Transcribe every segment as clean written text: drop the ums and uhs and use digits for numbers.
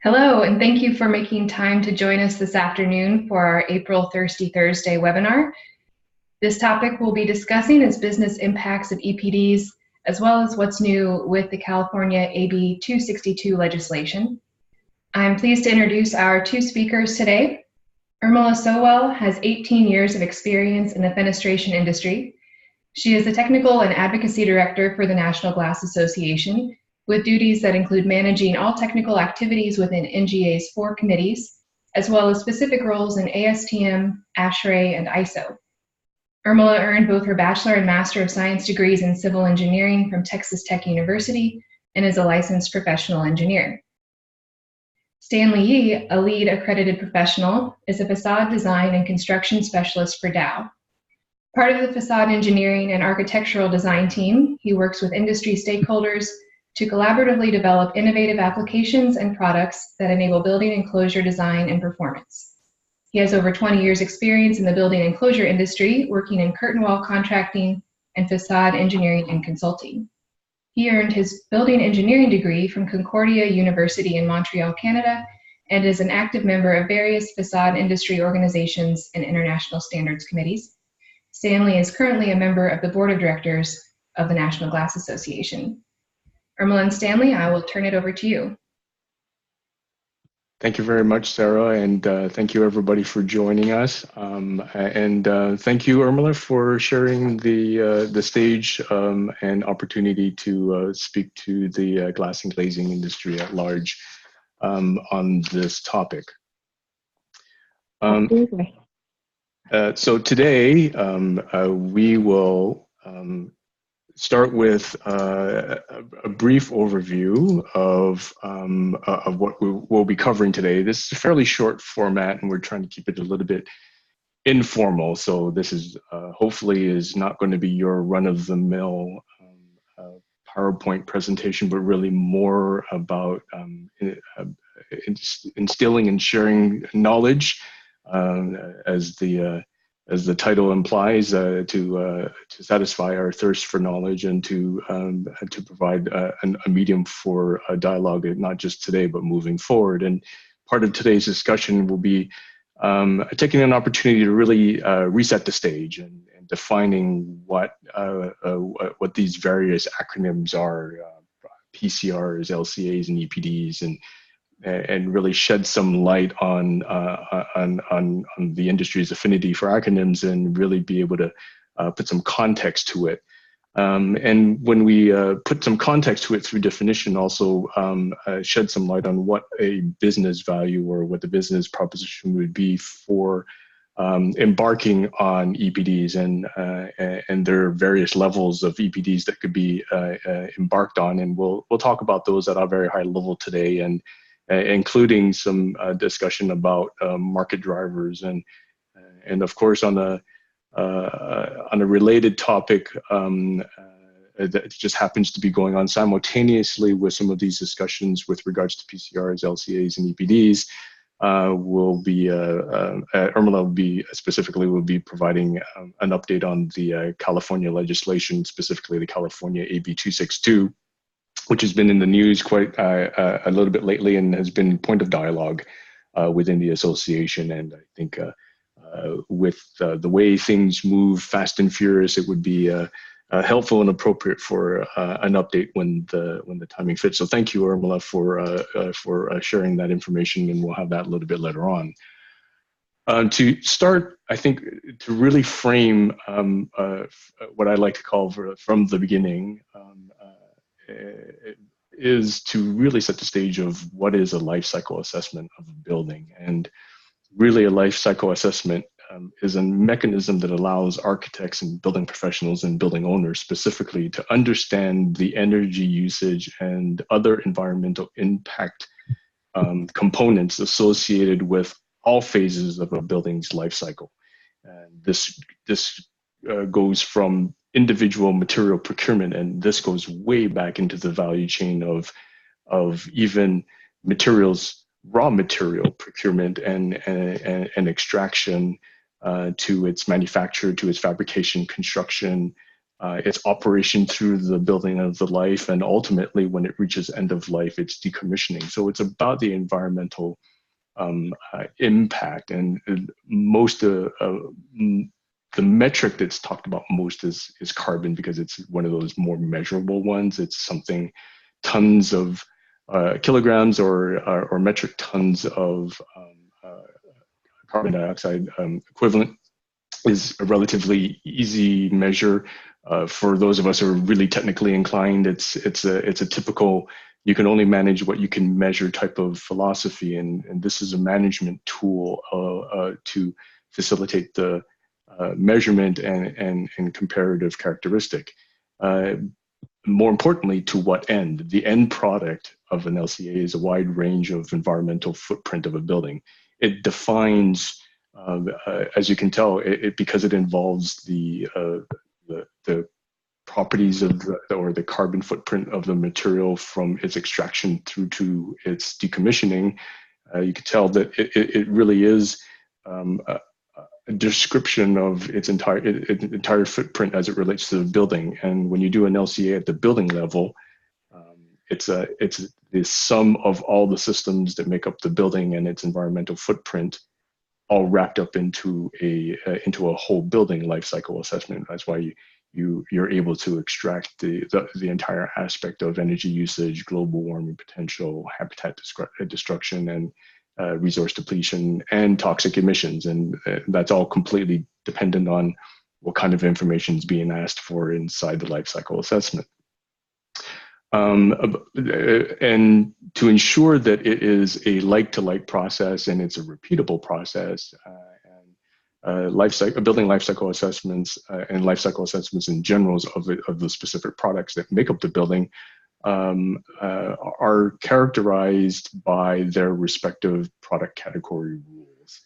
Hello, and thank you for making time to join us this afternoon for our April Thirsty Thursday webinar. This topic we'll be discussing is business impacts of EPDs, as well as what's new with the California AB262 legislation. I'm pleased to introduce our two speakers today. Urmila Sowell has 18 years of experience in the fenestration industry. She is the Technical and Advocacy Director for the National Glass Association, with duties that include managing all technical activities within NGA's 4 committees, as well as specific roles in ASTM, ASHRAE, and ISO. Urmila earned both her Bachelor and Master of Science degrees in Civil Engineering from Texas Tech University and is a licensed professional engineer. Stanley Yee, a lead accredited professional, is a facade design and construction specialist for Dow. Part of the facade engineering and architectural design team, he works with industry stakeholders to collaboratively develop innovative applications and products that enable building enclosure design and performance. He has over 20 years experience in the building enclosure industry, working in curtain wall contracting and facade engineering and consulting. He earned his building engineering degree from Concordia University in Montreal, Canada, and is an active member of various facade industry organizations and international standards committees. Stanley is currently a member of the board of directors of the National Glass Association. Urmila and Stanley, I will turn it over to you. Thank you very much, Sarah, and thank you everybody for joining us. Thank you, Urmila, for sharing the stage and opportunity to speak to the glass and glazing industry at large on this topic. So today we will start with a brief overview of what we'll be covering today. This is a fairly short format, and we're trying to keep it a little bit informal. So this is hopefully is not going to be your run-of-the-mill PowerPoint presentation, but really more about instilling and sharing knowledge, as the title implies, to satisfy our thirst for knowledge and to provide a medium for a dialogue, not just today, but moving forward. And part of today's discussion will be taking an opportunity to really reset the stage and defining what these various acronyms are, PCRs, LCAs, and EPDs, and really shed some light on the industry's affinity for acronyms and really be able to put some context to it. And when we put some context to it through definition, also shed some light on what a business value or what the business proposition would be for embarking on EPDs and there are various levels of EPDs that could be embarked on. And we'll talk about those at a very high level today, and including some discussion about market drivers and of course on a related topic that just happens to be going on simultaneously with some of these discussions with regards to PCRs, LCAs, and EPDs. Urmila will be providing an update on the California legislation, specifically the California AB262. Which has been in the news quite a little bit lately and has been point of dialogue within the association. And I think with the way things move fast and furious, it would be helpful and appropriate for an update when the timing fits. So thank you, Urmila, for sharing that information, and we'll have that a little bit later on. To start, I think to really frame what I like to call from the beginning, is to really set the stage of what is a life cycle assessment of a building. And really a life cycle assessment is a mechanism that allows architects and building professionals and building owners specifically to understand the energy usage and other environmental impact components associated with all phases of a building's life cycle. And this goes from individual material procurement, and this goes way back into the value chain of even materials, raw material procurement and extraction, to its manufacture, to its fabrication, construction, its operation through the building of the life, and ultimately when it reaches end of life, its decommissioning. So it's about the environmental impact, and most the metric that's talked about most is carbon, because it's one of those more measurable ones. It's something tons of kilograms or metric tons of carbon dioxide equivalent is a relatively easy measure. For those of us who are really technically inclined, it's a typical, you can only manage what you can measure type of philosophy, and this is a management tool to facilitate the measurement and comparative characteristic. More importantly, to what end? The end product of an LCA is a wide range of environmental footprint of a building. It defines, as you can tell, because it involves the properties of the carbon footprint of the material from its extraction through to its decommissioning. You can tell that it really is a description of its entire footprint as it relates to the building. And when you do an LCA at the building level, it's the sum of all the systems that make up the building and its environmental footprint, all wrapped up into a whole building life cycle assessment. That's why you're able to extract the entire aspect of energy usage, global warming potential, habitat destruction, and resource depletion, and toxic emissions. And that's all completely dependent on what kind of information is being asked for inside the life cycle assessment. And to ensure that it is a like-to-like process and it's a repeatable process, building life cycle assessments and life cycle assessments in general of the specific products that make up the building are characterized by their respective product category rules.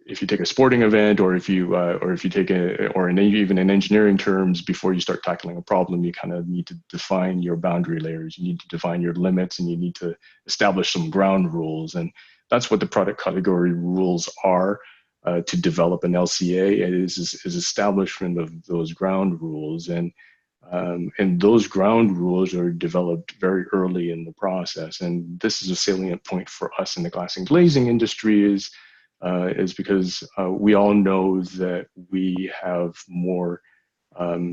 If you take a sporting event, or if you take even in engineering terms, before you start tackling a problem, you kind of need to define your boundary layers. You need to define your limits, and you need to establish some ground rules. And that's what the product category rules are. To develop an LCA, it is establishment of those ground rules, and those ground rules are developed very early in the process. And this is a salient point for us in the glass and glazing industry, is because we all know that we have more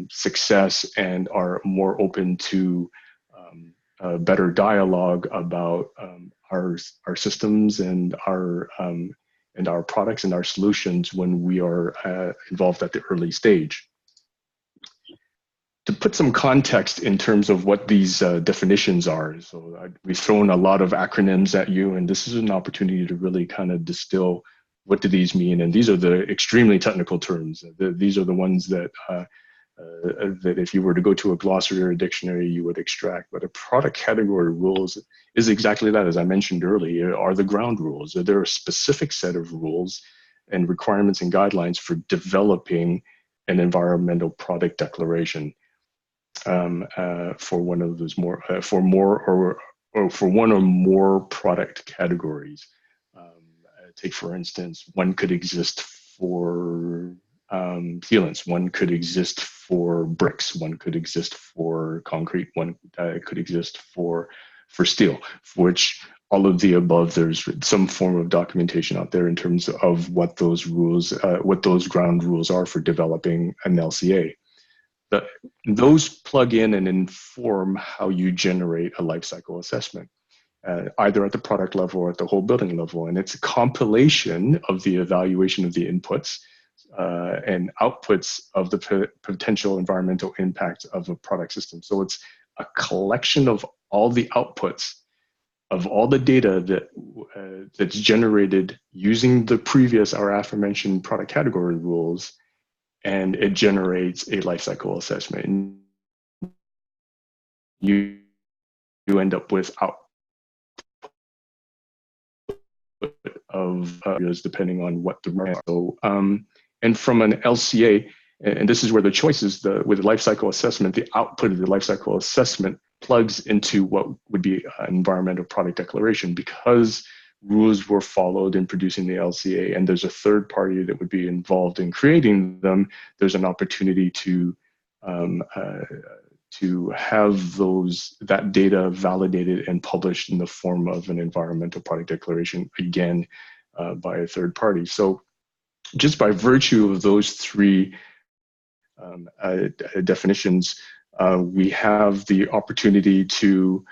success and are more open to better dialogue about our systems and our products and our solutions when we are involved at the early stage. To put some context in terms of what these definitions are, so we've thrown a lot of acronyms at you, and this is an opportunity to really kind of distill what do these mean. And these are the extremely technical terms. These are the ones that that if you were to go to a glossary or a dictionary, you would extract. But a product category rules is exactly that. As I mentioned earlier, are the ground rules. There are a specific set of rules and requirements and guidelines for developing an environmental product declaration. For one of those for one or more product categories. Take, for instance, one could exist for sealants, one could exist for bricks, one could exist for concrete, one could exist for steel, for which all of the above, there's some form of documentation out there in terms of what those rules, what those ground rules are for developing an LCA. Those plug in and inform how you generate a life cycle assessment, either at the product level or at the whole building level. And it's a compilation of the evaluation of the inputs and outputs of the potential environmental impact of a product system. So it's a collection of all the outputs of all the data that's generated using the previous, our aforementioned product category rules, and it generates a life cycle assessment. And you end up with output of depending on what the so and from an LCA, and this is where the choice is, with the life cycle assessment, the output of the life cycle assessment plugs into what would be an environmental product declaration, because rules were followed in producing the LCA, and there's a third party that would be involved in creating them, there's an opportunity to have that data validated and published in the form of an environmental product declaration, again, by a third party. So just by virtue of those three definitions, we have the opportunity to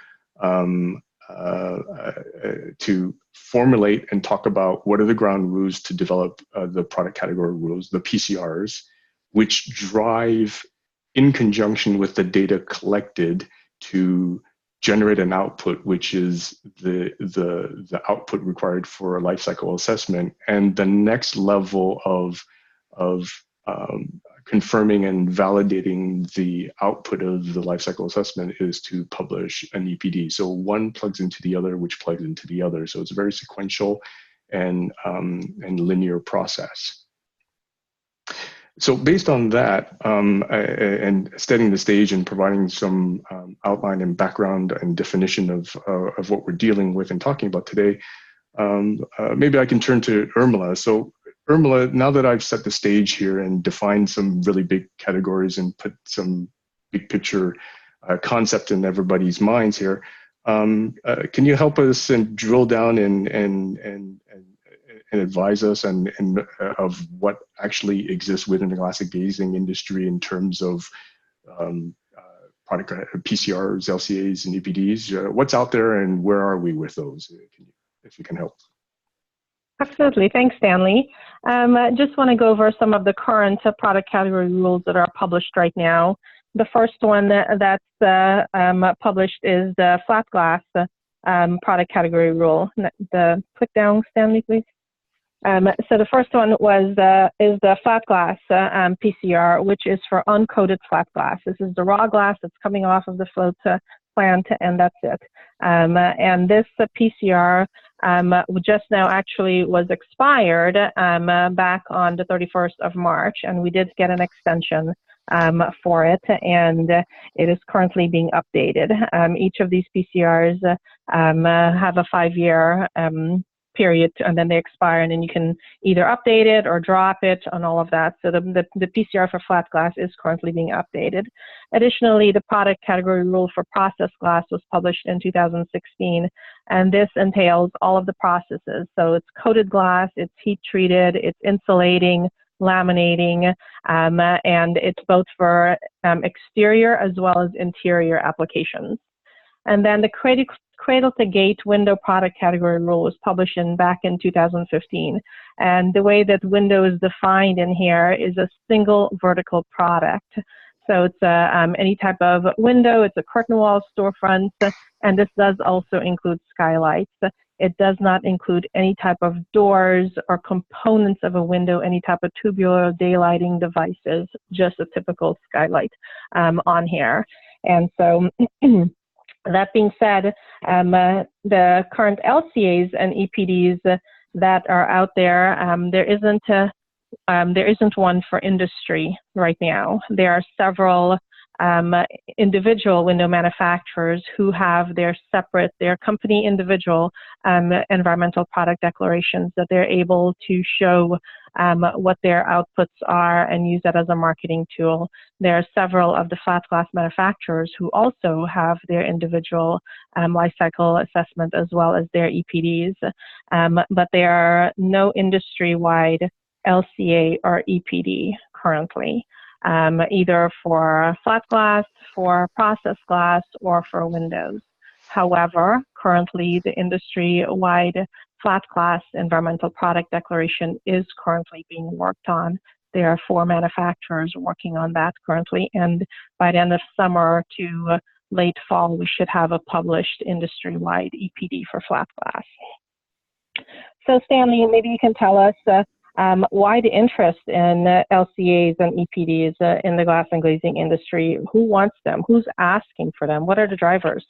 formulate and talk about what are the ground rules to develop the product category rules, the PCRs, which drive in conjunction with the data collected to generate an output, which is the output required for a lifecycle assessment. And the next level of confirming and validating the output of the lifecycle assessment is to publish an EPD. So one plugs into the other, which plugs into the other. So it's a very sequential and linear process. So based on that, and setting the stage and providing some outline and background and definition of what we're dealing with and talking about today, maybe I can turn to Urmila. So Urmila, now that I've set the stage here and defined some really big categories and put some big picture concept in everybody's minds here, can you help us and drill down and advise us of what actually exists within the glass glazing industry in terms of product PCRs, LCAs, and EPDs? What's out there, and where are we with those? If you can help. Absolutely. Thanks, Stanley. I just want to go over some of the current product category rules that are published right now. The first one that's published is the flat glass product category rule. Click down, Stanley, please. So the first one is the flat glass PCR, which is for uncoated flat glass. This is the raw glass that's coming off of the float plant, and that's it. And this PCR just now actually was expired back on the 31st of March, and we did get an extension for it, and it is currently being updated. Each of these PCRs have a 5-year period, and then they expire, and then you can either update it or drop it and all of that. So the PCR for flat glass is currently being updated. Additionally, the product category rule for processed glass was published in 2016, and this entails all of the processes. So it's coated glass, it's heat treated, it's insulating, laminating, and it's both for exterior as well as interior applications. And then the cradle to gate window product category rule was published back in 2015. And the way that window is defined in here is a single vertical product. So it's any type of window, it's a curtain wall, storefront, and this does also include skylights. It does not include any type of doors or components of a window, any type of tubular daylighting devices, just a typical skylight on here. And so that being said, the current LCAs and EPDs that are out there, there isn't one for industry right now. There are several individual window manufacturers who have their company individual environmental product declarations that they're able to show what their outputs are and use that as a marketing tool. There are several of the flat glass manufacturers who also have their individual lifecycle assessment as well as their EPDs, but there are no industry-wide LCA or EPD currently, either for flat glass, for processed glass, or for windows. However, currently the industry-wide flat glass environmental product declaration is currently being worked on. There are 4 manufacturers working on that currently, and by the end of summer to late fall, we should have a published industry-wide EPD for flat glass. So Stanley, maybe you can tell us why the interest in LCAs and EPDs in the glass and glazing industry? Who wants them? Who's asking for them? What are the drivers?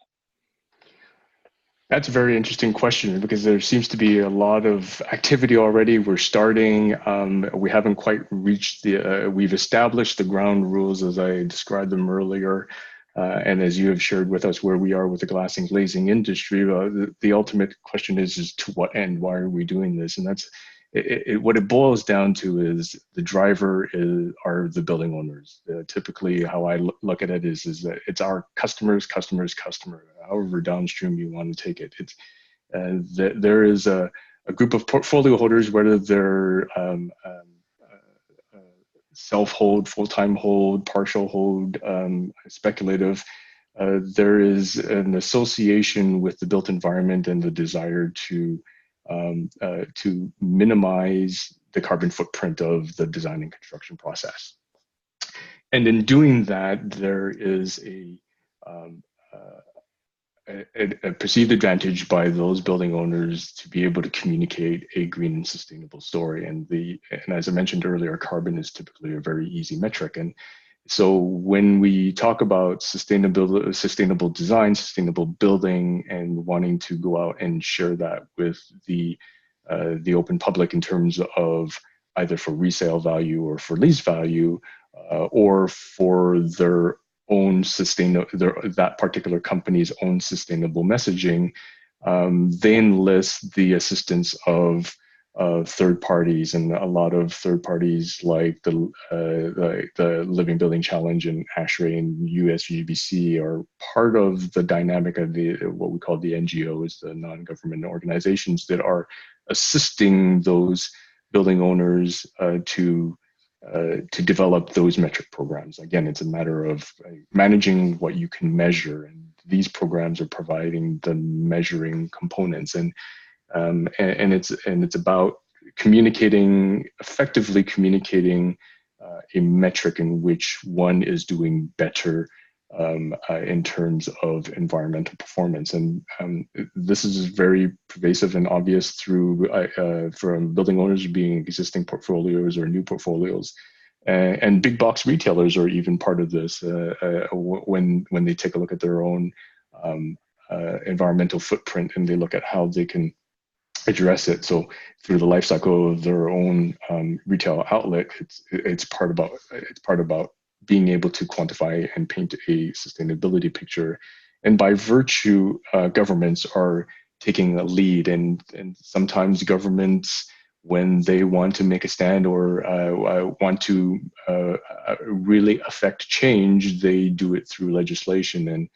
That's a very interesting question because there seems to be a lot of activity already. We're starting. We haven't quite reached we've established the ground rules as I described them earlier. And as you have shared with us where we are with the glass and glazing industry, the ultimate question is to what end? Why are we doing this? And that's what it boils down to is the driver are the building owners. Typically, how I look at it is that it's our customer, however downstream you want to take it. It's there is a group of portfolio holders, whether they're self-hold, full-time hold, partial hold, speculative. There is an association with the built environment and the desire to minimize the carbon footprint of the design and construction process. And in doing that, there is a perceived advantage by those building owners to be able to communicate a green and sustainable story. And as I mentioned earlier, carbon is typically a very easy metric. And so when we talk about sustainable design, sustainable building, and wanting to go out and share that with the open public in terms of either for resale value or for lease value, or for their own that particular company's own sustainable messaging, they enlist the assistance of third parties, and a lot of third parties like the Living Building Challenge and ASHRAE and USGBC are part of the dynamic of what we call the NGOs, the non-government organizations that are assisting those building owners to develop those metric programs. Again, it's a matter of managing what you can measure, and these programs are providing the measuring components. And it's about effectively communicating a metric in which one is doing better in terms of environmental performance. And this is very pervasive and obvious from building owners being existing portfolios or new portfolios. And big box retailers are even part of this when they take a look at their own environmental footprint and they look at how they can address it. So through the life cycle of their own retail outlet, it's part about being able to quantify and paint a sustainability picture. And by virtue, governments are taking a lead, and sometimes governments, when they want to make a stand or want to really affect change, they do it through legislation. And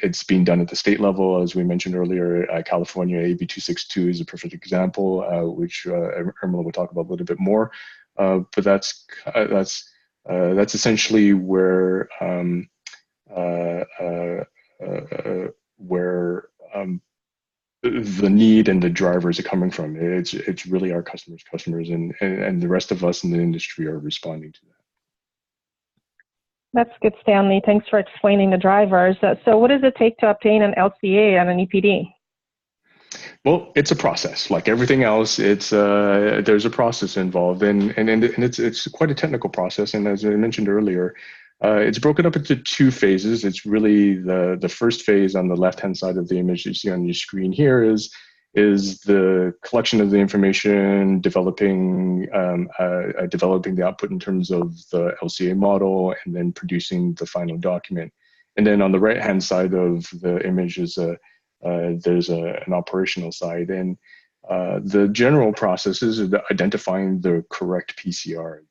it's being done at the state level, as we mentioned earlier. California AB262 is a perfect example, which Irmela will talk about a little bit more. But that's essentially where the need and the drivers are coming from. It's really our customers, and the rest of us in the industry are responding to that. That's good, Stanley. Thanks for explaining the drivers. So what does it take to obtain an LCA and an EPD? Well, it's a process. Like everything else, there's a process involved, and it's quite a technical process. And as I mentioned earlier, it's broken up into two phases. It's really the first phase on the left-hand side of the image you see on your screen here is the collection of the information, developing the output in terms of the LCA model, and then producing the final document. And then on the right-hand side of the image is there's an operational side, and the general process is identifying the correct PCR,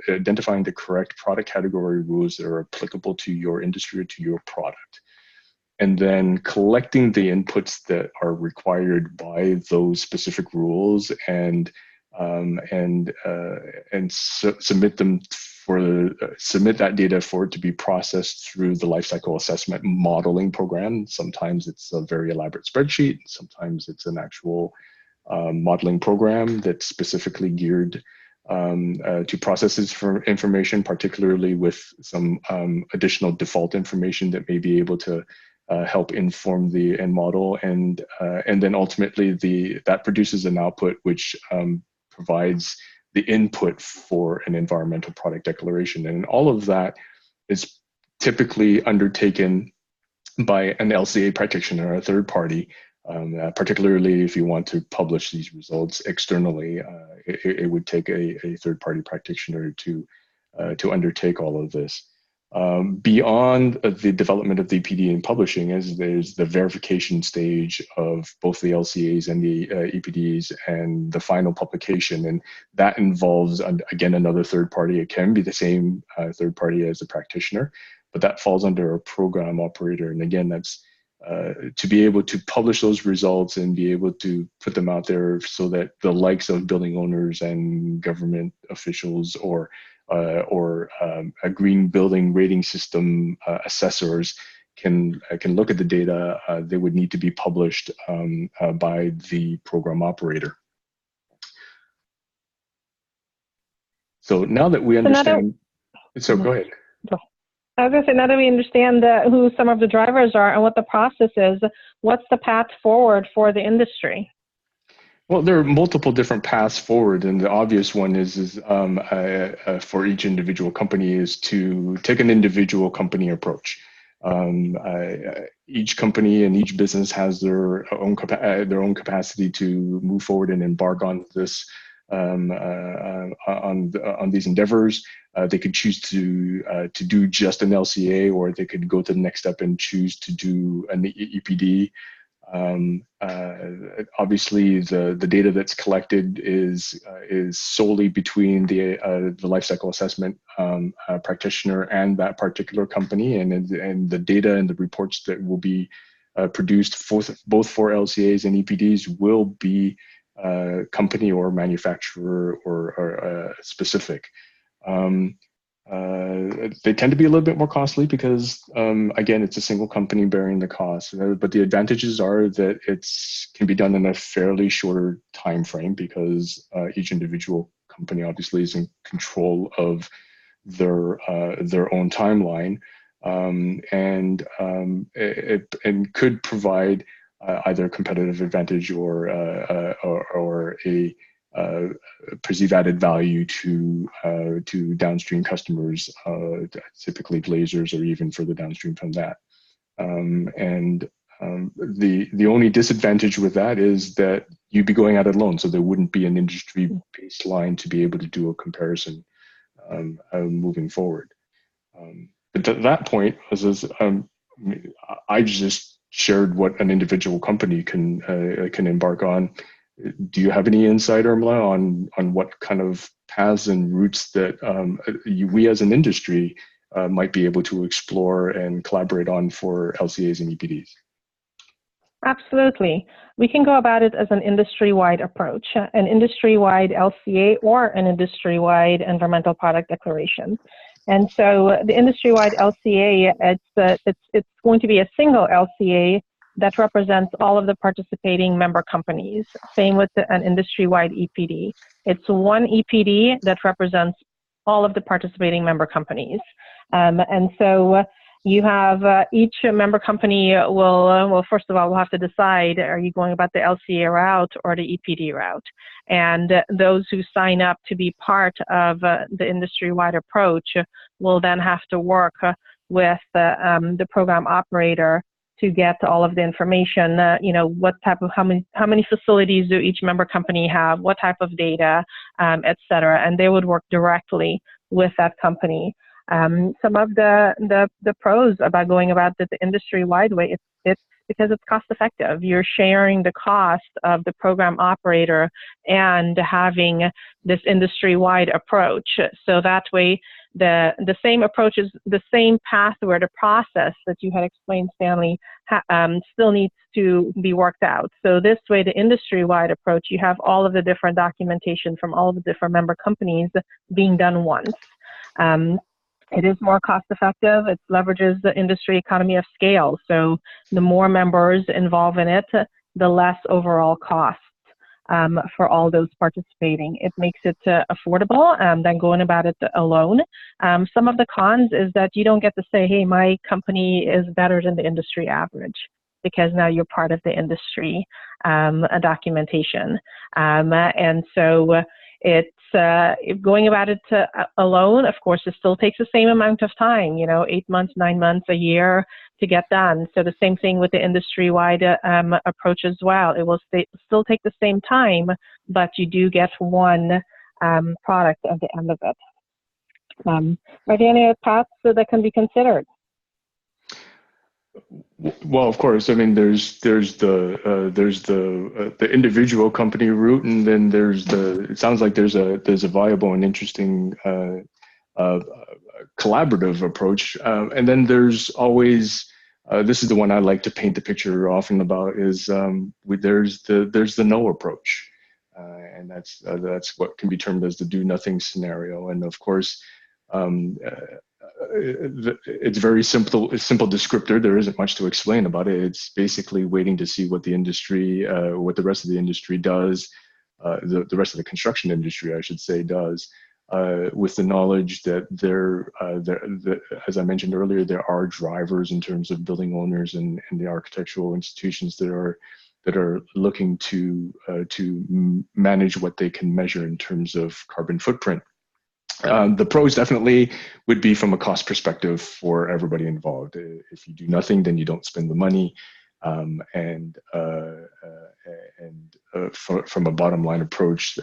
identifying the correct product category rules that are applicable to your industry or to your product, and then collecting the inputs that are required by those specific rules and submit that data for it to be processed through the Lifecycle Assessment modeling program. Sometimes it's a very elaborate spreadsheet. Sometimes it's an actual modeling program that's specifically geared to processes for information, particularly with some additional default information that may be able to help inform the end model, and then ultimately that produces an output which provides the input for an environmental product declaration. And all of that is typically undertaken by an LCA practitioner, a third party, particularly if you want to publish these results externally. It would take a third party practitioner to undertake all of this. Beyond the development of the EPD and publishing, as there's the verification stage of both the LCAs and the EPDs and the final publication. And that involves, again, another third party. It can be the same third party as the practitioner, but that falls under a program operator. And again, that's to be able to publish those results and be able to put them out there so that the likes of building owners and government officials or a green building rating system assessors can look at the data. They would need to be published by the program operator. So now that we understand, go ahead. I was going to say, now that we understand who some of the drivers are and what the process is, what's the path forward for the industry? Well, there are multiple different paths forward, and the obvious one is for each individual company is to take an individual company approach. Each company and each business has their own capacity to move forward and embark on this on these endeavors. They could choose to do just an LCA, or they could go to the next step and choose to do an EPD. Obviously, the data that's collected is solely between the lifecycle assessment practitioner and that particular company, and the data and the reports that will be produced both for LCAs and EPDs will be company or manufacturer or specific. They tend to be a little bit more costly because, again, it's a single company bearing the cost. But the advantages are that it can be done in a fairly shorter time frame because each individual company obviously is in control of their own timeline, and could provide either a competitive advantage or a perceived added value to downstream customers, typically glazers or even further downstream from that. The only disadvantage with that is that you'd be going at it alone, so there wouldn't be an industry baseline to be able to do a comparison moving forward. But to that point, I just shared what an individual company can embark on. Do you have any insight, Irmela, on what kind of paths and routes that we as an industry might be able to explore and collaborate on for LCAs and EPDs? Absolutely. We can go about it as an industry-wide approach, an industry-wide LCA or an industry-wide environmental product declaration. And so the industry-wide LCA, it's going to be a single LCA that represents all of the participating member companies. Same with an industry-wide EPD. It's one EPD that represents all of the participating member companies. And so you have each member company will first of all, will have to decide, are you going about the LCA route or the EPD route? And those who sign up to be part of the industry-wide approach will then have to work with the program operator to get all of the information, what type of, how many facilities do each member company have, what type of data, et cetera. And they would work directly with that company. Some of the pros about going about the industry-wide way, it's because it's cost effective. You're sharing the cost of the program operator and having this industry-wide approach. So that way, the same approach is the same path where the process that you had explained, Stanley, still needs to be worked out. So this way, the industry-wide approach, you have all of the different documentation from all of the different member companies being done once. It is more cost effective. It leverages the industry economy of scale. So the more members involved in it, the less overall cost for all those participating. It makes it affordable than going about it alone. Some of the cons is that you don't get to say, hey, my company is better than the industry average, because now you're part of the industry documentation. And so it's going about it alone, of course, it still takes the same amount of time, 8 months, 9 months, a year to get done. So the same thing with the industry-wide approach as well. It will still take the same time, but you do get one product at the end of it. Are there any paths that can be considered? Well, of course. I mean, there's the individual company route, and then it sounds like there's a viable and interesting collaborative approach, and then there's always this is the one I like to paint the picture often about is there's the no approach, and that's what can be termed as the do nothing scenario, and of course. It's very simple descriptor. There isn't much to explain about it. It's basically waiting to see what the industry, what the rest of the industry does, the rest of the construction industry, I should say, does, with the knowledge that as I mentioned earlier, there are drivers in terms of building owners and the architectural institutions that are looking to manage what they can measure in terms of carbon footprint. The pros definitely would be from a cost perspective for everybody involved. If you do nothing, then you don't spend the money, from a bottom line approach,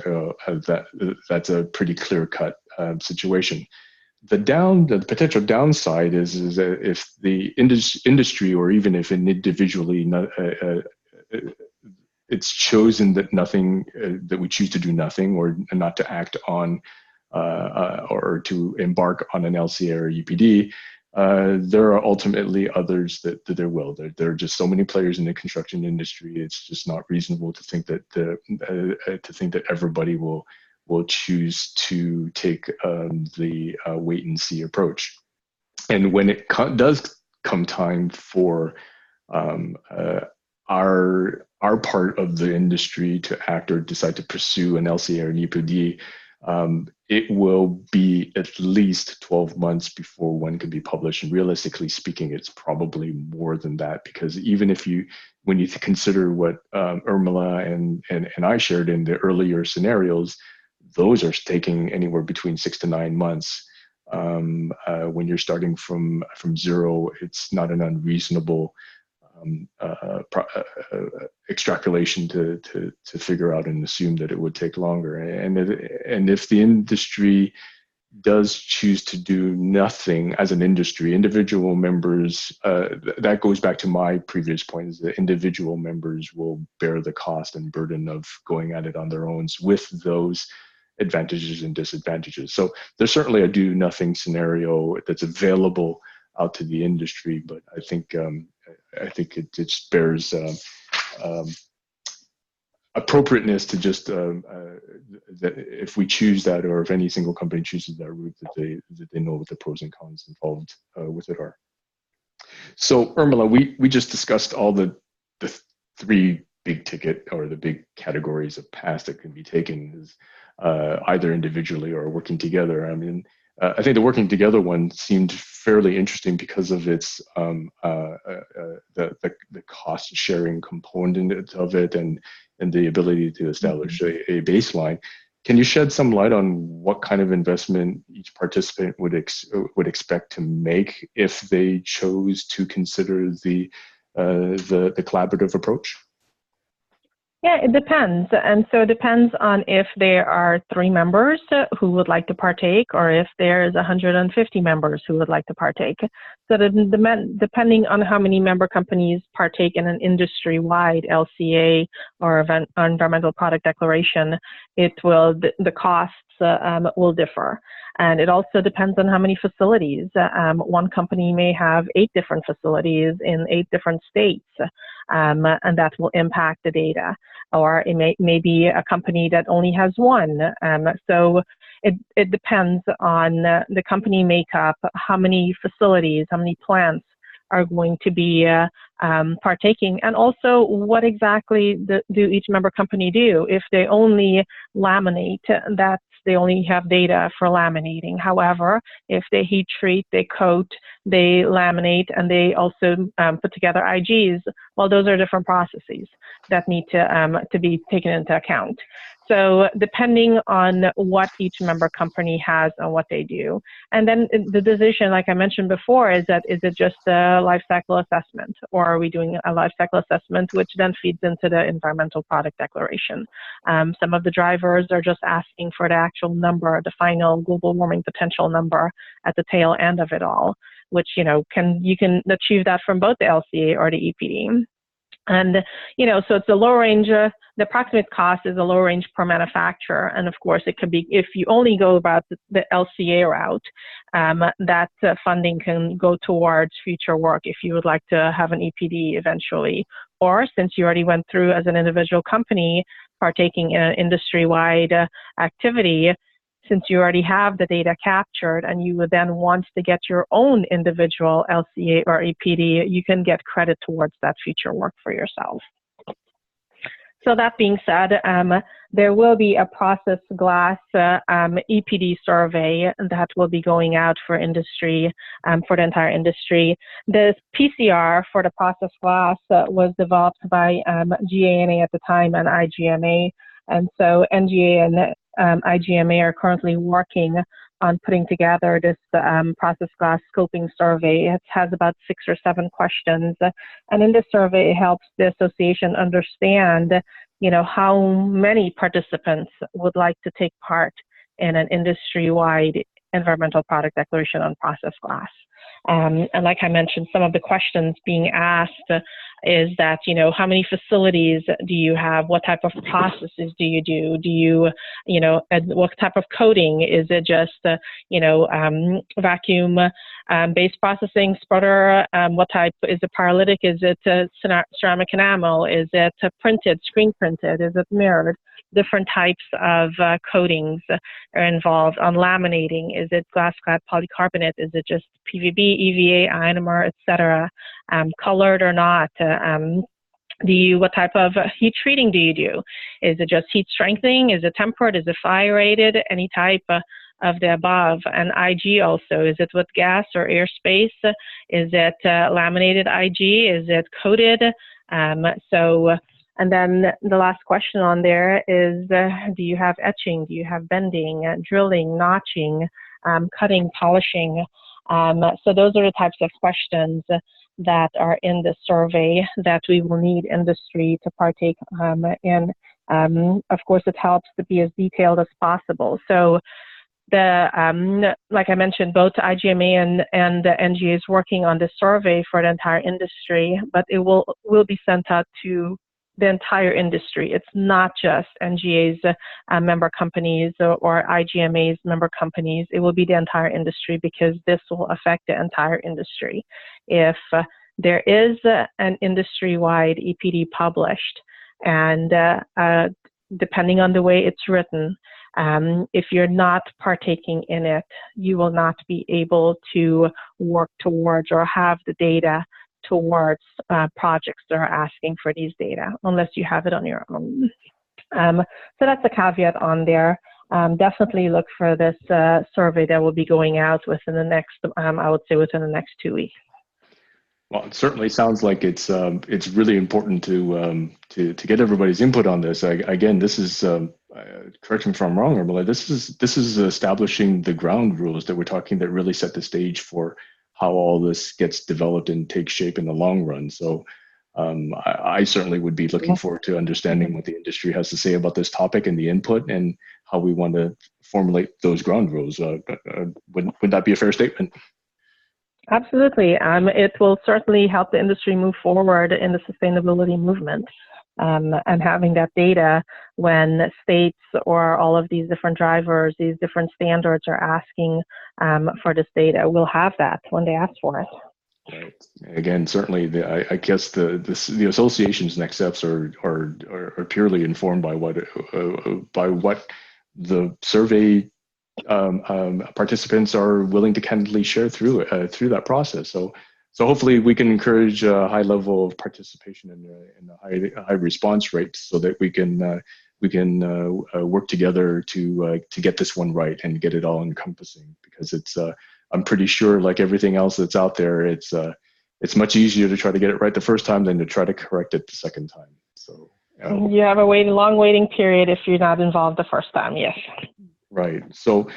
that's a pretty clear cut situation. The potential downside is that if the industry, or even if an individually, it's chosen that that we choose to do nothing or not to act on. Or to embark on an LCA or EPD, there are ultimately others that there will. There are just so many players in the construction industry. It's just not reasonable to think that everybody will choose to take the wait and see approach. And when it does come time for our part of the industry to act or decide to pursue an LCA or an EPD, it will be at least 12 months before one can be published. And realistically speaking, it's probably more than that, because even when you consider what Urmila and I shared in the earlier scenarios, those are taking anywhere between 6 to 9 months. When you're starting from zero, it's not an unreasonable extrapolation to figure out and assume that it would take longer. And if the industry does choose to do nothing as an industry, individual members, that goes back to my previous point, is that individual members will bear the cost and burden of going at it on their own with those advantages and disadvantages. So there's certainly a do nothing scenario that's available out to the industry, but I think it just bears appropriateness to just that if we choose that, or if any single company chooses that route, that they know what the pros and cons involved with it are. So Urmila, we just discussed all the three big ticket, or the big categories of paths that can be taken, as either individually or working together. I mean, I think the working together one seemed fairly interesting because of its the cost sharing component of it, and the ability to establish a baseline. Can you shed some light on what kind of investment each participant would expect to make if they chose to consider the collaborative approach? Yeah, it depends. And so it depends on if there are 3 members who would like to partake, or if there's 150 members who would like to partake. So depending on how many member companies partake in an industry-wide LCA or environmental product declaration, the costs will differ. And it also depends on how many facilities. One company may have 8 different facilities in 8 different states, and that will impact the data. Or it may be a company that only has 1. So it depends on the company makeup, how many facilities, how many plants are going to be partaking, and also what exactly do each member company do. If they only laminate, they only have data for laminating. However, if they heat treat, they coat, they laminate, and they also put together IGs, well, those are different processes that need to be taken into account. So depending on what each member company has and what they do. And then the decision, like I mentioned before, is it just a life cycle assessment, or are we doing a life cycle assessment, which then feeds into the environmental product declaration. Some of the drivers are just asking for the actual number, the final global warming potential number at the tail end of it all, which, you can achieve that from both the LCA or the EPD. And, so it's a low range, the approximate cost is a low range per manufacturer. And of course, it could be, if you only go about the LCA route, that funding can go towards future work if you would like to have an EPD eventually. Or since you already went through as an individual company partaking in an industry-wide activity, since you already have the data captured and you would then want to get your own individual LCA or EPD, you can get credit towards that future work for yourself. So that being said, there will be a process glass EPD survey that will be going out for industry, for the entire industry. The PCR for the process glass was developed by GANA at the time and IGMA. And so NGA and IGMA are currently working on putting together this process glass scoping survey. It has about 6 or 7 questions. And in this survey, it helps the association understand, how many participants would like to take part in an industry-wide environmental product declaration on process glass. And like I mentioned, some of the questions being asked is that, how many facilities do you have? What type of processes do you do? Do you, what type of coating? Is it just, vacuum-based processing, sputter? What type? Is it pyrolytic? Is it ceramic enamel? Is it printed, screen printed? Is it mirrored? Different types of coatings are involved. On laminating, is it glass-clad polycarbonate? Is it just PVB, EVA, ionomer, etc.? Colored or not? What type of heat treating do you do? Is it just heat strengthening? Is it tempered? Is it fire rated? Any type of the above. And IG also, is it with gas or airspace? Is it laminated IG? Is it coated? And then the last question on there is, do you have etching? Do you have bending, drilling, notching, cutting, polishing? So those are the types of questions that are in the survey that we will need industry to partake in. Of course, it helps to be as detailed as possible. So like I mentioned, both IGMA and the NGA is working on the survey for the entire industry, but it will be sent out to the entire industry. It's not just NGA's member companies or IGMA's member companies. It will be the entire industry because this will affect the entire industry. If there is an industry-wide EPD published, and depending on the way it's written, if you're not partaking in it, you will not be able to work towards or have the data towards projects that are asking for these data, unless you have it on your own. So that's a caveat on there. Definitely look for this survey that will be going out within the next, I would say within the next 2 weeks. Well, it certainly sounds like it's really important to get everybody's input on this. Again, this is correct me if I'm wrong, Armella. This is establishing the ground rules that we're talking that really set the stage for how all this gets developed and takes shape in the long run. So I certainly would be looking forward to understanding what the industry has to say about this topic and the input and how we want to formulate those ground rules. Wouldn't that be a fair statement? Absolutely. It will certainly help the industry move forward in the sustainability movement. And having that data when states or all of these different drivers, these different standards are asking for this data, we'll have that when they ask for it. Right. Again, certainly, I guess the association's next steps are purely informed by what the survey participants are willing to candidly share through that process. So hopefully we can encourage a high level of participation and a high response rate, so that we can work together to get this one right and get it all encompassing. Because it's I'm pretty sure, like everything else that's out there, it's much easier to try to get it right the first time than to try to correct it the second time. So You have a long waiting period if you're not involved the first time, yes. Right. So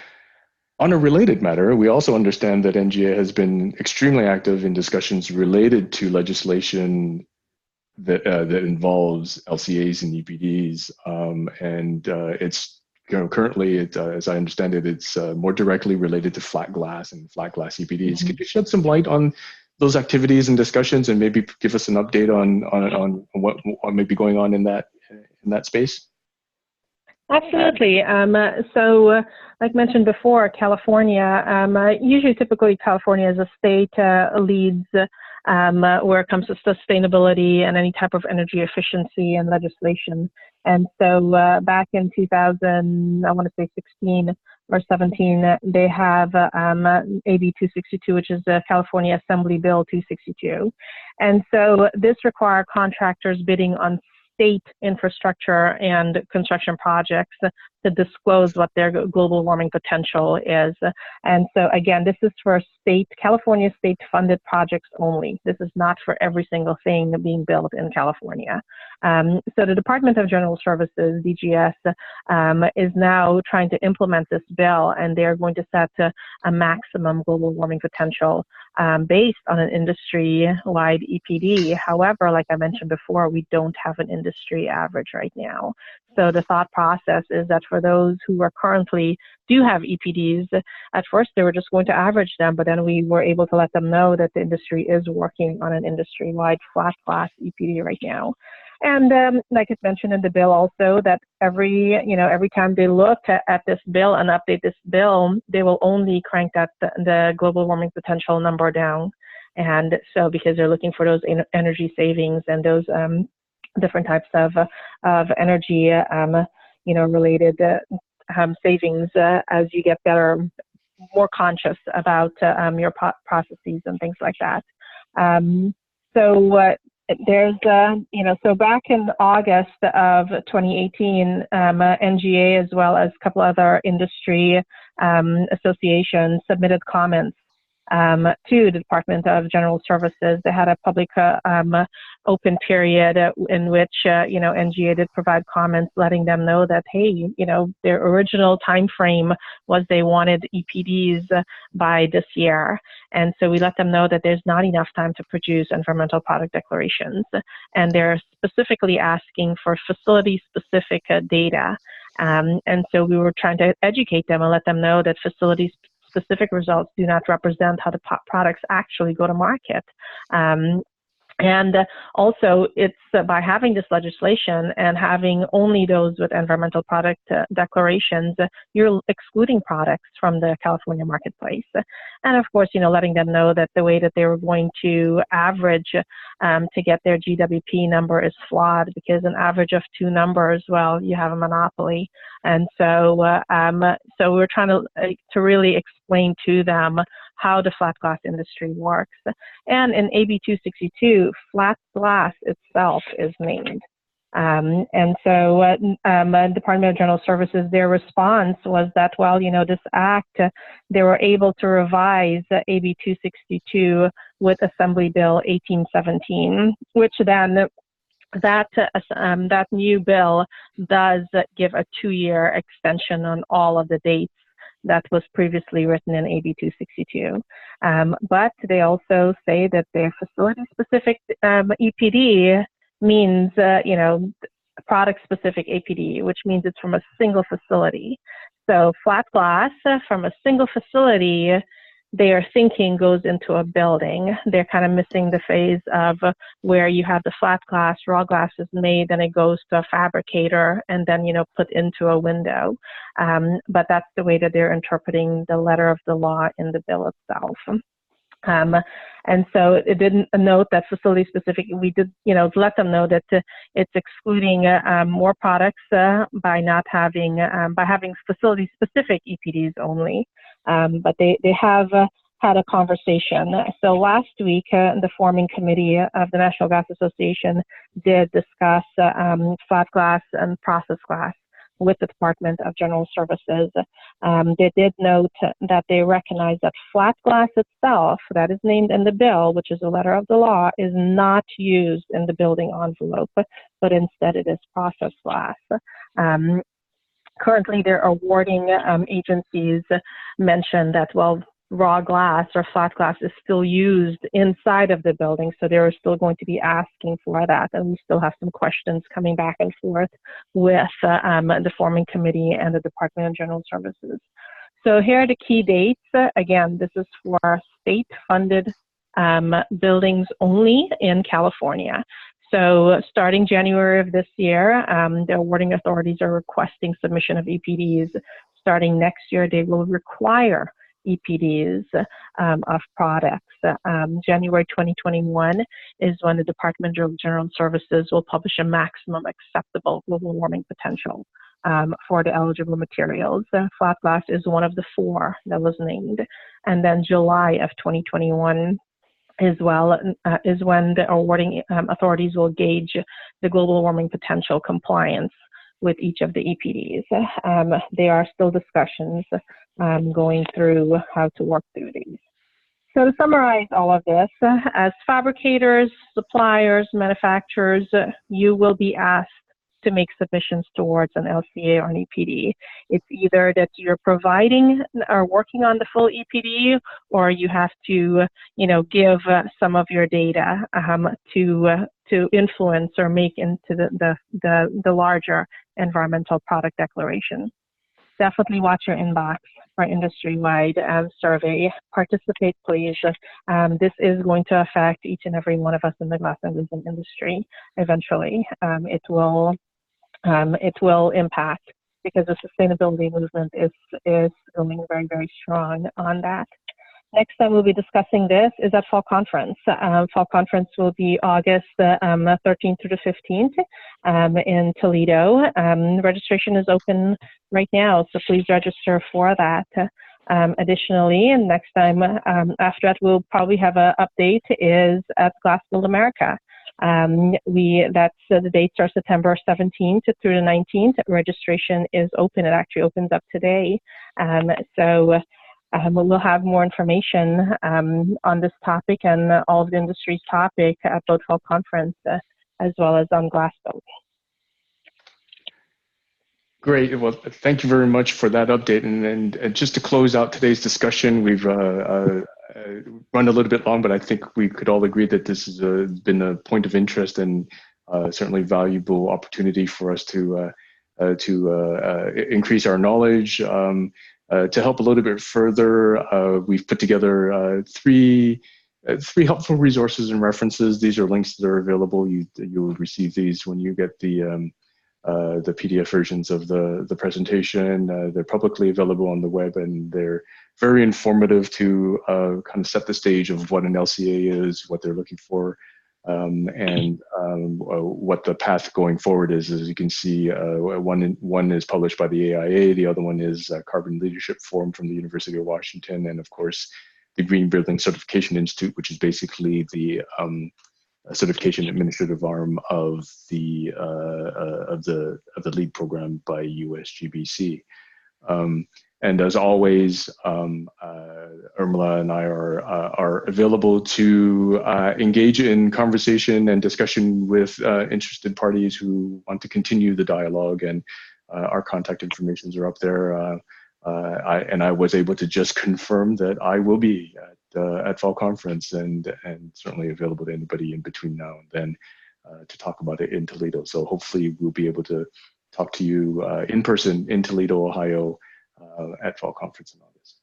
on a related matter, we also understand that NGA has been extremely active in discussions related to legislation that involves LCAs and EPDs, and it's currently, as I understand it, it's more directly related to flat glass and flat glass EPDs. Could you shed some light on those activities and discussions, and maybe give us an update on what may be going on in that space? Absolutely. Like mentioned before, California, typically California as a state leads where it comes to sustainability and any type of energy efficiency and legislation. And so back in 2000, I want to say 16 or 17, they have AB262, which is the California Assembly Bill 262. And so this requires contractors bidding on state infrastructure and construction projects to disclose what their global warming potential is. And so again, this is for California state funded projects only. This is not for every single thing being built in California. So the Department of General Services, DGS, is now trying to implement this bill, and they're going to set a maximum global warming potential based on an industry-wide EPD. However, like I mentioned before, we don't have an industry average right now. So the thought process is that for those who are currently do have EPDs, at first they were just going to average them, but then we were able to let them know that the industry is working on an industry-wide flat glass EPD right now. And like it's mentioned in the bill also, that every time they look at this bill and update this bill, they will only crank the global warming potential number down. And so because they're looking for those energy savings and those different types of energy related savings as you get better, more conscious about your processes and things like that. There's, so back in August of 2018, NGA as well as a couple other industry associations submitted comments to the Department of General Services. They had a public open period in which, NGA did provide comments letting them know that, hey, their original time frame was they wanted EPDs by this year. And so we let them know that there's not enough time to produce environmental product declarations. And they're specifically asking for facility-specific data. And so we were trying to educate them and let them know that facility-specific results do not represent how the products actually go to market. And also, it's by having this legislation and having only those with environmental product declarations, you're excluding products from the California marketplace. And of course, letting them know that the way that they were going to average to get their GWP number is flawed, because an average of two numbers, well, you have a monopoly. And so, we're trying to really explain to them how the flat glass industry works. And in AB262, flat glass itself is named. And so Department of General Services, their response was that, well, this act, they were able to revise AB262 with Assembly Bill 1817, which then that new bill does give a 2-year extension on all of the dates that was previously written in AB262. But they also say that their facility-specific EPD means, product-specific APD, which means it's from a single facility. So flat glass from a single facility, they are thinking goes into a building. They're kind of missing the phase of where you have the flat glass, raw glass is made, then it goes to a fabricator and then, put into a window. But that's the way that they're interpreting the letter of the law in the bill itself. And so it didn't note that facility specific, we did, let them know that it's excluding more products by not having, by having facility specific EPDs only. But they have had a conversation. So last week, the forming committee of the National Gas Association did discuss flat glass and process glass. with the Department of General Services. They did note that they recognize that flat glass itself, that is named in the bill, which is a letter of the law, is not used in the building envelope, but instead it is processed glass. Currently, their awarding agencies mentioned that, well, raw glass or flat glass is still used inside of the building, so they're still going to be asking for that, and we still have some questions coming back and forth with the forming committee and the Department of General Services. So here are the key dates. Again, this is for state-funded buildings only in California. So starting January of this year, the awarding authorities are requesting submission of EPDs. Starting next year, they will require EPDs of products. January 2021 is when the Department of General Services will publish a maximum acceptable global warming potential for the eligible materials. Flat glass is one of the 4 that was named. And then July of 2021 is when the awarding authorities will gauge the global warming potential compliance with each of the EPDs. There are still discussions going through how to work through these. So to summarize all of this, as fabricators, suppliers, manufacturers, you will be asked to make submissions towards an LCA or an EPD. It's either that you're providing or working on the full EPD, or you have to, give some of your data to influence or make into the larger environmental product declaration. Definitely watch your inbox for industry-wide survey. Participate, please. This is going to affect each and every one of us in the glass and resin industry eventually. It will impact, because the sustainability movement is going very, very strong on that. Next time we'll be discussing this is at Fall Conference. Fall Conference will be August 13th through the 15th in Toledo. Registration is open right now, so please register for that. Additionally, and next time after that, we'll probably have an update is at Glass Build America. The dates are September 17th through the 19th. Registration is open. It actually opens up today. We'll have more information on this topic and all of the industry's topic at both Fall Conference as well as on Glassbuild. Great. Well, thank you very much for that update. And just to close out today's discussion, we've run a little bit long, but I think we could all agree that this has been a point of interest and certainly valuable opportunity for us to increase our knowledge. To help a little bit further, we've put together three helpful resources and references. These are links that are available. You'll receive these when you get the PDF versions of the presentation. They're publicly available on the web, and they're very informative to kind of set the stage of what an LCA is, what they're looking for, and what the path going forward is. As you can see, one is published by the AIA, the other one is Carbon Leadership Forum from the University of Washington, and of course, the Green Building Certification Institute, which is basically the certification administrative arm of the LEED program by USGBC. And as always, Urmila and I are available to engage in conversation and discussion with interested parties who want to continue the dialogue, and our contact informations are up there. I was able to just confirm that I will be at Fall Conference and certainly available to anybody in between now and then to talk about it in Toledo. So hopefully we'll be able to talk to you in person in Toledo, Ohio, at Fall Conference in August.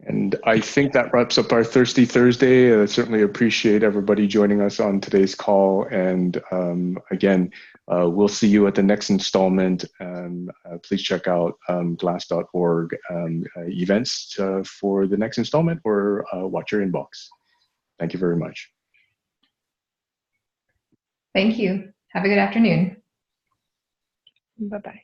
And I think that wraps up our Thirsty Thursday. I certainly appreciate everybody joining us on today's call. And again, we'll see you at the next installment. Please check out glass.org events for the next installment, or watch your inbox. Thank you very much. Thank you. Have a good afternoon. Bye-bye.